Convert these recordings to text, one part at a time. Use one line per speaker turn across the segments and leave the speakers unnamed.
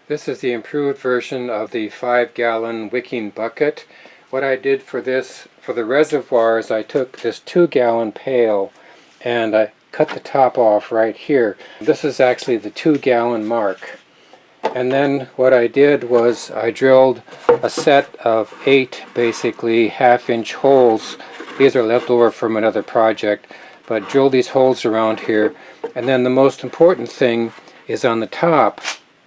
This is the improved version of the 5-gallon Wicking bucket. What I did for this, for the reservoir, is I took this 2-gallon pail and I cut the top off right here. This is actually the 2-gallon mark. And then what I did was I drilled a set of 8 basically half-inch holes. These are left over from another project, but drilled these holes around here. And then the most important thing is on the top.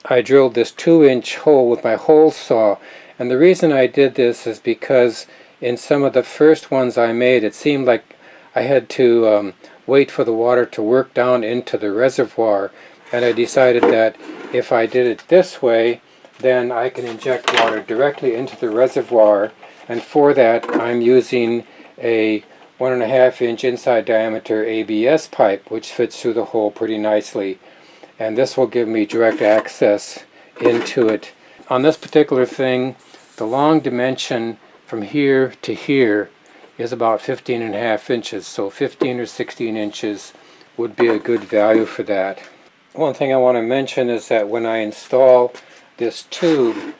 I drilled this 2-inch hole with my hole saw, and the reason I did this is because in some of the first ones I made, it seemed like I had to wait for the water to work down into the reservoir, and I decided that if I did it this way, then I can inject water directly into the reservoir, and for that I'm using a 1.5-inch inside diameter ABS pipe, which fits through the hole pretty nicely. And this will give me direct access into it. On this particular thing, the long dimension from here to here is about 15.5 inches, so 15 or 16 inches would be a good value for that. One thing I want to mention is that when I install this tube,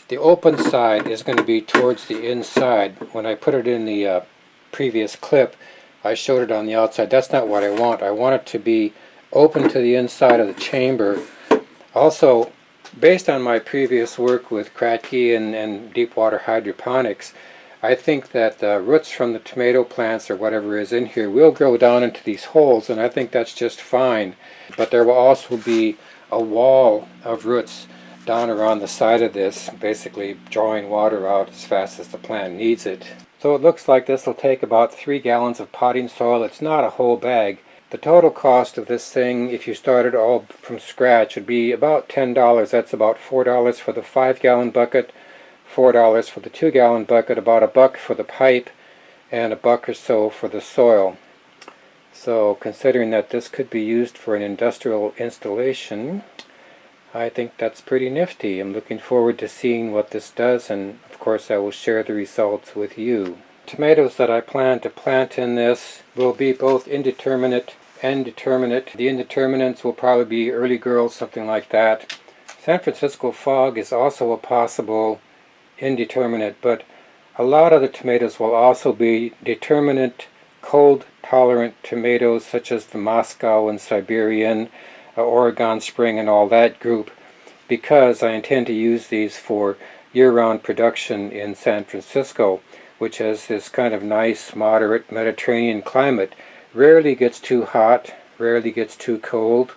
the open side is going to be towards the inside. When I put it in the previous clip, I showed it on the outside. That's not what I want. I want it to be open to the inside of the chamber. Also, based on my previous work with Kratky and deep water hydroponics, I think that the roots from the tomato plants or whatever is in here will grow down into these holes, and I think that's just fine. But there will also be a wall of roots down around the side of this, basically drawing water out as fast as the plant needs it. So it looks like this will take about 3 gallons of potting soil. It's not a whole bag. The total cost of this thing, if you started all from scratch, would be about $10. That's about $4 for the 5-gallon bucket, $4 for the 2-gallon bucket, about $1 for the pipe, and $1 or so for the soil. So considering that this could be used for an industrial installation, I think that's pretty nifty. I'm looking forward to seeing what this does, and of course I will share the results with you. Tomatoes that I plan to plant in this will be both indeterminate and determinate. The indeterminates will probably be early girls, something like that. San Francisco fog is also a possible indeterminate, but a lot of the tomatoes will also be determinate, cold-tolerant tomatoes, such as the Moscow and Siberian, Oregon Spring and all that group, because I intend to use these for year-round production in San Francisco, which has this kind of nice, moderate Mediterranean climate. Rarely gets too hot, rarely gets too cold,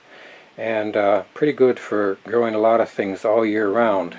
and pretty good for growing a lot of things all year round.